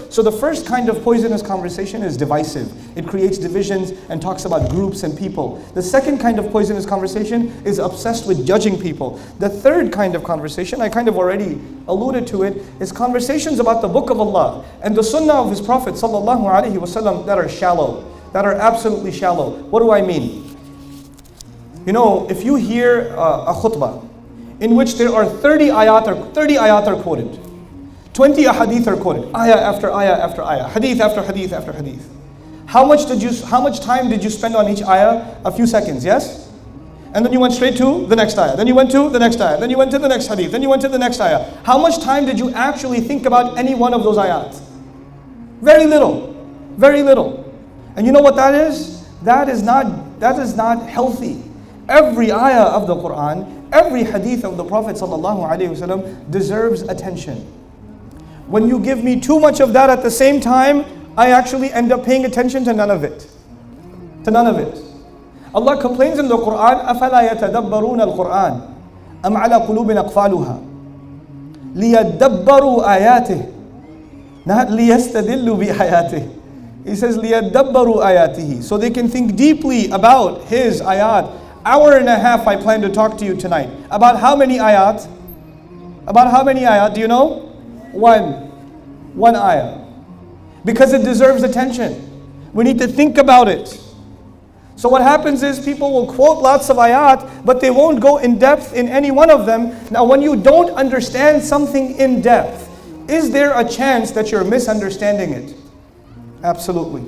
So the first kind of poisonous conversation is divisive. It creates divisions and talks about groups and people. The second kind of poisonous conversation is obsessed with judging people. The third kind of conversation, I kind of already alluded to it, is conversations about the book of Allah and the sunnah of His Prophet ﷺ that are shallow, that are absolutely shallow. What do I mean? You know, if you hear a khutbah in which there are 30 ayat are quoted, 20 ahadith are quoted, ayah after ayah after ayah, hadith after hadith after hadith. How much time did you spend on each ayah? A few seconds, yes? And then you went straight to the next ayah. Then you went to the next ayah. Then you went to the next hadith. Then you went to the next ayah. How much time did you actually think about any one of those ayat? Very little. Very little. And you know what that is? That is not healthy. Every ayah of the Quran, every hadith of the Prophet ﷺ deserves attention. When you give me too much of that at the same time, I actually end up paying attention to none of it. To none of it. Allah complains in the Quran, أَفَلَا يَتَدَبَّرُونَ الْقُرْآنَ أَمْ عَلَى قُلُوبٍ أَقْفَالُهَا لِيَدَّبَّرُوا آيَاتِهِ not لِيَسْتَدِلُّوا بِآيَاتِهِ. He says لِيَدَّبَّرُوا آيَاتِهِ, so they can think deeply about His ayat. Hour and a half I plan to talk to you tonight. About how many ayat? About how many ayat? Do you know? One ayah. Because it deserves attention. We need to think about it. So what happens is people will quote lots of ayat, but they won't go in depth in any one of them. Now when you don't understand something in depth, is there a chance that you're misunderstanding it? Absolutely.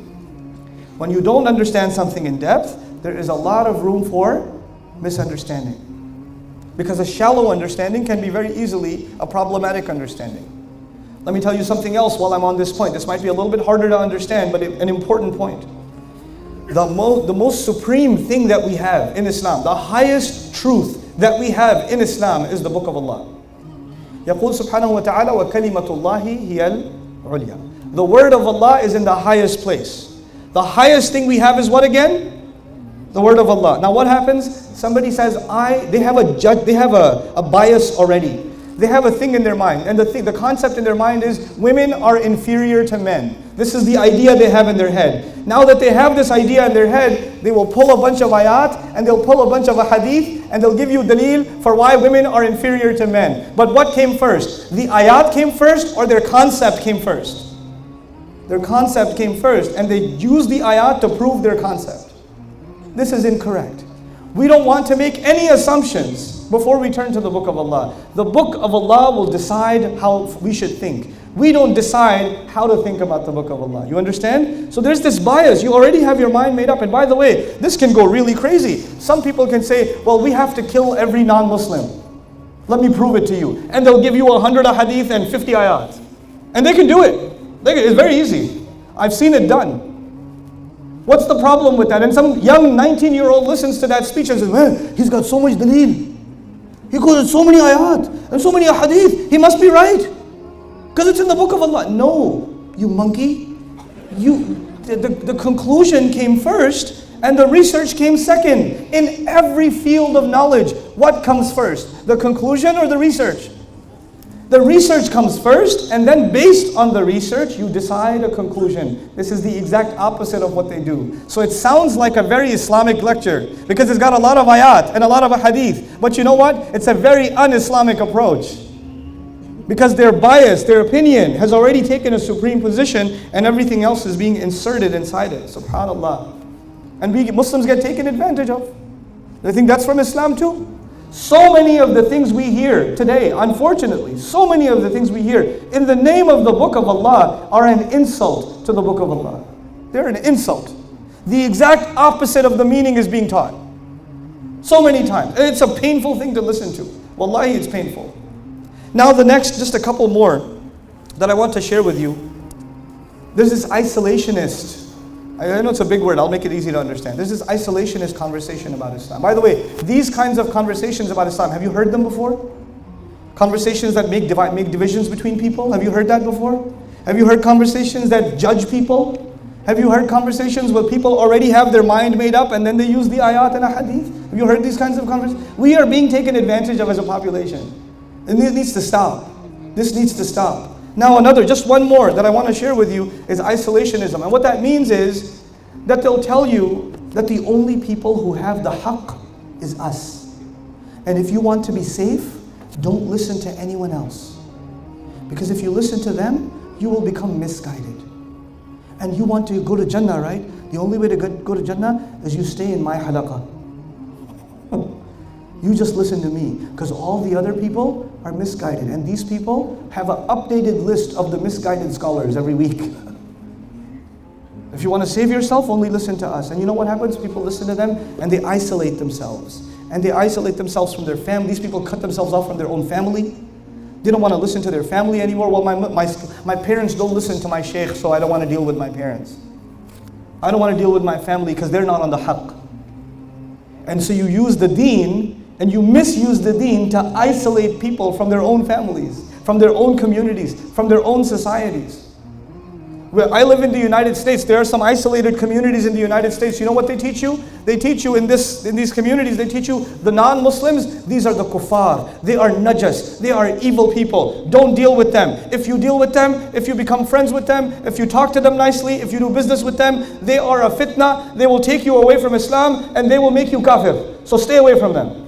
When you don't understand something in depth, there is a lot of room for misunderstanding. Because a shallow understanding can be very easily a problematic understanding. Let me tell you something else while I'm on this point. This might be a little bit harder to understand, but an important point. The most supreme thing that we have in Islam, the highest truth that we have in Islam is the Book of Allah. يقول سبحانه وتعالى وَكَلِمَةُ اللَّهِ هِيَ الْعُلْيَا. The word of Allah is in the highest place. The highest thing we have is what again? The word of Allah. Now what happens? Somebody says, they have a bias already. They have a thing in their mind, and the concept in their mind is women are inferior to men. This is the idea they have in their head. Now that they have this idea in their head, they will pull a bunch of ayat, and they'll pull a bunch of hadith, and they'll give you dalil for why women are inferior to men. But what came first? The ayat came first, or their concept came first? Their concept came first, and they use the ayat to prove their concept. This is incorrect. We don't want to make any assumptions before we turn to the Book of Allah. The Book of Allah will decide how we should think. We don't decide how to think about the Book of Allah. You understand? So there's this bias. You already have your mind made up. And by the way, this can go really crazy. Some people can say, well, we have to kill every non-Muslim. Let me prove it to you. And they'll give you 100 hadith and 50 ayat. And they can do it. It's very easy. I've seen it done. What's the problem with that? And some young 19-year-old listens to that speech and says, man, he's got so much daleel. He quoted so many ayat and so many hadith. He must be right. Because it's in the Book of Allah. No, you monkey. The conclusion came first and the research came second. In every field of knowledge, what comes first? The conclusion or the research? The research comes first, and then based on the research, you decide a conclusion. This is the exact opposite of what they do. So it sounds like a very Islamic lecture, because it's got a lot of ayat and a lot of hadith. But you know what? It's a very un-Islamic approach. Because their bias, their opinion, has already taken a supreme position, and everything else is being inserted inside it. SubhanAllah. And we Muslims get taken advantage of. They think that's from Islam too. So many of the things we hear today, unfortunately, so many of the things we hear in the name of the Book of Allah are an insult to the Book of Allah. They're an insult. The exact opposite of the meaning is being taught. So many times. It's a painful thing to listen to. Wallahi, it's painful. Now the next, just a couple more that I want to share with you. There's this isolationist. I know it's a big word, I'll make it easy to understand. There's this isolationist conversation about Islam. By the way, these kinds of conversations about Islam, have you heard them before? Conversations that make divisions between people, have you heard that before? Have you heard conversations that judge people? Have you heard conversations where people already have their mind made up and then they use the ayat and a hadith? Have you heard these kinds of conversations? We are being taken advantage of as a population. And this needs to stop. This needs to stop. Now another, just one more that I want to share with you is isolationism. And what that means is that they'll tell you that the only people who have the haqq is us. And if you want to be safe, don't listen to anyone else. Because if you listen to them, you will become misguided. And you want to go to Jannah, right? The only way to go to Jannah is you stay in my halaqah. You just listen to me, because all the other people are misguided. And these people have an updated list of the misguided scholars every week. If you want to save yourself, only listen to us. And you know what happens? People listen to them and they isolate themselves. And they isolate themselves from their family. These people cut themselves off from their own family. They don't want to listen to their family anymore. Well, my parents don't listen to my shaykh, so I don't want to deal with my parents. I don't want to deal with my family because they're not on the haqq. And so you use the deen and you misuse the deen to isolate people from their own families, from their own communities, from their own societies. Where I live in the United States, there are some isolated communities in the United States. You know what they teach you? They teach you in these communities, they teach you the non-Muslims, these are the kuffar. They are najas. They are evil people. Don't deal with them. If you deal with them, if you become friends with them, if you talk to them nicely, if you do business with them, they are a fitna. They will take you away from Islam and they will make you kafir. So stay away from them.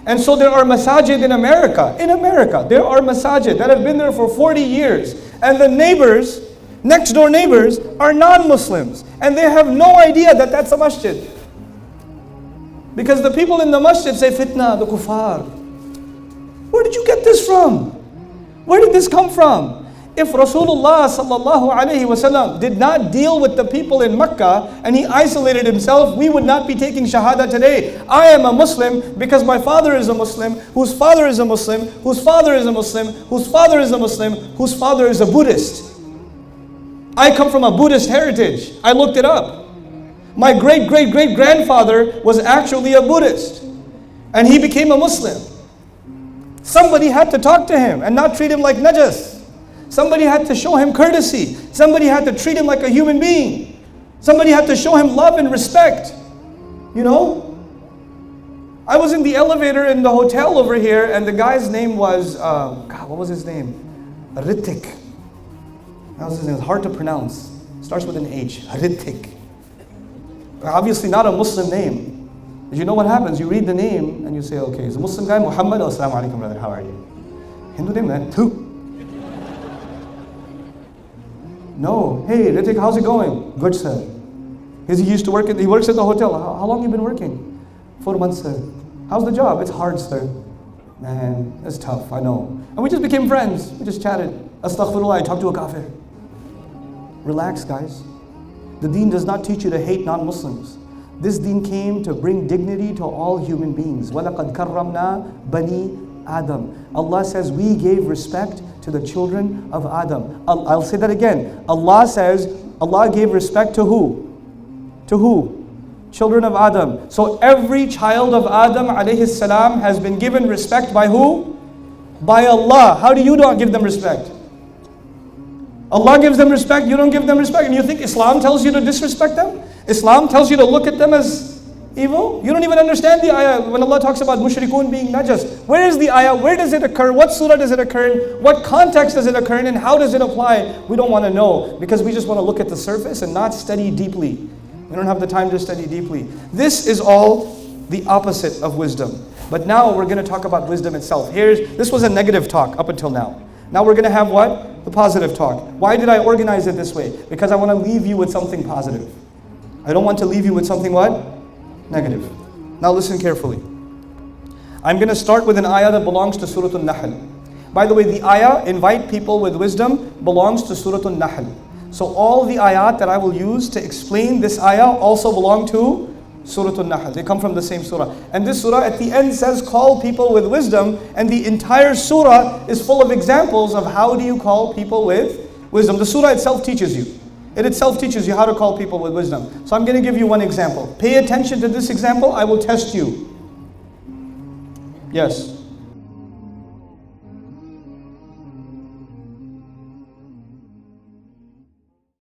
And so there are masajid in America. In America, there are masajid that have been there for 40 years. And the neighbors, next door neighbors, are non-Muslims. And they have no idea that that's a masjid. Because the people in the masjid say, fitna, the kuffar. Where did you get this from? Where did this come from? If Rasulullah sallallahu alaihi wasallam did not deal with the people in Mecca and he isolated himself, we would not be taking shahada today. I am a Muslim because my father is a Muslim, whose father is a Muslim, whose father is a Muslim, whose father is a Muslim, whose father is a Buddhist. I come from a Buddhist heritage. I looked it up. My great-great-great-grandfather was actually a Buddhist. And he became a Muslim. Somebody had to talk to him and not treat him like najas. Somebody had to show him courtesy. Somebody had to treat him like a human being. Somebody had to show him love and respect. You know? I was in the elevator in the hotel over here and the guy's name was, God, what was his name? Ritik. That was his name. It's hard to pronounce. Starts with an H. Ritik. Obviously not a Muslim name. But you know what happens? You read the name and you say, okay, it's a Muslim guy, Muhammad. Assalamu alaikum, brother. How are you? Hindu name, man. Two. No. Hey, Ritik, how's it going? Good, sir. He used to work he works at the hotel. How long have you been working? 4 months, sir. How's the job? It's hard, sir. Man, it's tough, I know. And we just became friends. We just chatted. Astaghfirullah, I talked to a kafir. Relax, guys. The deen does not teach you to hate non-Muslims. This deen came to bring dignity to all human beings. وَلَقَدْ كَرَّمْنَا بَنِي Adam. Allah says we gave respect to the children of Adam. I'll say that again. Allah says Allah gave respect to who? To who? Children of Adam. So every child of Adam alayhi salam has been given respect by who? By Allah. How do you not give them respect? Allah gives them respect, you don't give them respect. And you think Islam tells you to disrespect them? Islam tells you to look at them as evil? You don't even understand the ayah when Allah talks about mushrikun being najas. Where is the ayah? Where does it occur? What surah does it occur in? What context does it occur in? And how does it apply? We don't want to know because we just want to look at the surface and not study deeply. We don't have the time to study deeply. This is all the opposite of wisdom. But now we're going to talk about wisdom itself. This was a negative talk up until now. Now we're going to have what? The positive talk. Why did I organize it this way? Because I want to leave you with something positive. I don't want to leave you with something what? Negative. Now listen carefully. I'm going to start with an ayah that belongs to Surah Nahal. By the way, the ayah, invite people with wisdom, belongs to Surah Nahal. So all the ayat that I will use to explain this ayah also belong to Surah Nahal. They come from the same surah. And this surah at the end says, call people with wisdom. And the entire surah is full of examples of how do you call people with wisdom. The surah itself teaches you. It itself teaches you how to call people with wisdom. So I'm going to give you one example. Pay attention to this example. I will test you. Yes.